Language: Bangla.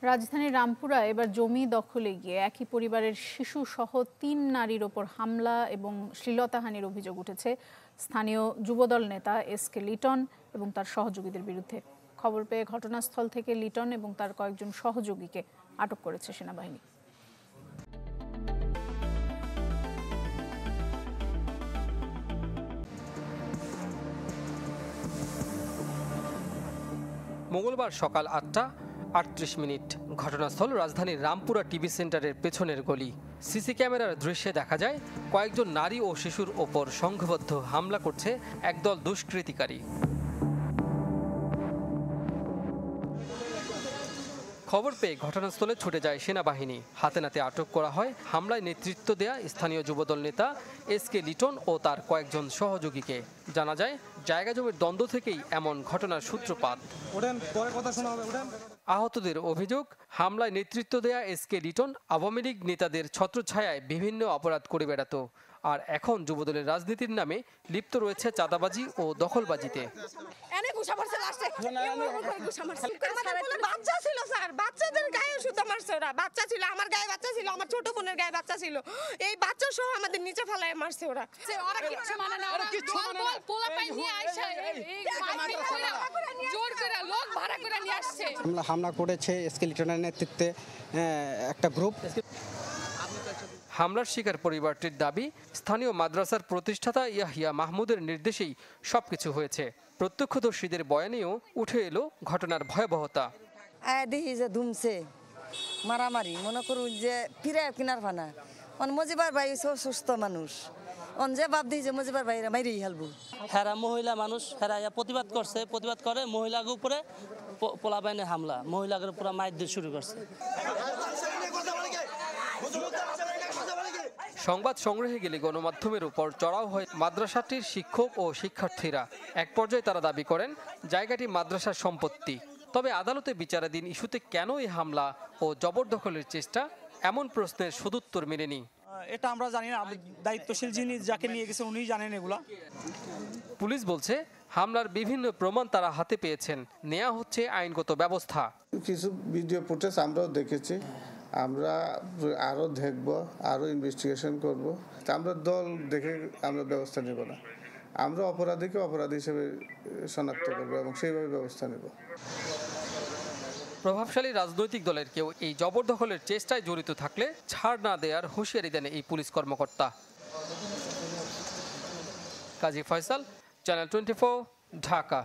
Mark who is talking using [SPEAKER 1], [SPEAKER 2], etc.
[SPEAKER 1] রাজধানীর রামপুরা এবার জমি দখলে গিয়ে একই পরিবারের শিশুসহ ৩ নারীর ওপর হামলা এবং শ্লীলতাহানির অভিযোগ উঠেছে স্থানীয় যুবদল নেতা এসকে লিটন এবং তার সহযোগীদের বিরুদ্ধে। খবর পেয়ে ঘটনাস্থল থেকে লিটন এবং তার কয়েকজন সহযোগীকে আটক করেছে সেনাবাহিনী।
[SPEAKER 2] মঙ্গলবার সকাল ৮টা ৩৮ ঘটনাস্থল রাজধানীর রামপুরা টিভি সেন্টারের পেছনের গলি। সিসি ক্যামেরার দৃশ্যে দেখা যায় কয়েকজন নারী ও শিশুর ওপর সংঘবদ্ধ হামলা করছে একদল দুষ্কৃতিকারী। খবর পেয়ে ঘটনাস্থলে ছুটে যায় সেনাবাহিনী। হাতে নাতে আটক করা হয় হামলায় নেতৃত্ব দেয়া স্থানীয় যুবদল নেতা এসকে লিটন ও তার কয়েকজন সহযোগীকে। জানা যায় জায়গা জমির দ্বন্দ্ব থেকেই এমন ঘটনার সূত্রপাত। আহতদের অভিযোগ, হামলায় নেতৃত্ব দেয়া এসকে লিটন আওয়ামী লীগ নেতাদের ছত্রছায়ায় বিভিন্ন অপরাধ করে বেড়াতো, আর এখন যুবদলের রাজনীতির নামে লিপ্ত রয়েছে চাঁদাবাজি ও দখলবাজিতে।
[SPEAKER 3] বাচ্চাদের গায়ে সুতা মারছে ওরা। বাচ্চা ছিল, আমার গায়ে বাচ্চা ছিল, আমার ছোট বোনের গায়ে বাচ্চা ছিল। এই বাচ্চা সহ আমাদের নিচে ফেলায় মারছে ওরা।
[SPEAKER 4] হামলা করেছে এসকে লিটনের নেতৃত্বে একটা গ্রুপ।
[SPEAKER 2] হামলার শিকার পরিবারটির দাবি, স্থানীয় মাদ্রাসার প্রতিষ্ঠাতা ইয়াহিয়া মাহমুদের নির্দেশেই সবকিছু হয়েছে। প্রত্যক্ষদর্শীদের বয়ানেও উঠে এলো ঘটনার ভয়াবহতা।
[SPEAKER 5] দেখি যে ধুমছে মারামারি, মনে করুন যে ফিরে কিনার ফানা মজিবার ভাই সুস্থ মানুষ যে ভাব দিই যে মজিবার ভাইরা মাইরেই হেলবো।
[SPEAKER 6] হেরা মহিলা মানুষ, হেরা প্রতিবাদ করছে, প্রতিবাদ করে মহিলার উপরে পোলাপাইনে হামলা, মহিলাদের পুরো মাইর দিয়ে শুরু করছে।
[SPEAKER 2] সংবাদ সংগ্রহে গেলে গণমাধ্যমের উপর চড়াও হয় মাদ্রাসাটির শিক্ষক ও শিক্ষার্থীরা। এক পর্যায়ে তারা দাবি করেন জায়গাটি মাদ্রাসার সম্পত্তি। তবে আদালতে বিচারাধীন ইস্যুতে কেন এই হামলা ও জবরদখলের চেষ্টা, এমন প্রশ্নের সদুত্তর মেলেনি।
[SPEAKER 7] এটা আমরা জানি না, দায়িত্বশীল যিনি যাকে নিয়ে গেছে উনিই জানেন এগুলা।
[SPEAKER 2] পুলিশ বলছে হামলার বিভিন্ন প্রমাণ তারা হাতে পেয়েছেন, নেওয়া হচ্ছে আইনগত ব্যবস্থা।
[SPEAKER 8] কিছু ভিডিও ফুটেজ আমরাও দেখেছি, আমরা আরও দেখব, আরও ইনভেস্টিগেশন করব। আমরা দল দেখে আমরা ব্যবস্থা নেব না, আমরা অপরাধীকে অপরাধী হিসেবে শনাক্ত করব এবং সেইভাবে ব্যবস্থা নেব।
[SPEAKER 2] প্রভাবশালী রাজনৈতিক দলের কেউ এই জবরদখলের চেষ্টায় জড়িত থাকলে ছাড় না দেওয়ার হুঁশিয়ারি দেন এই পুলিশ কর্মকর্তা। কাজী ফয়সাল, চ্যানেল 24, ঢাকা।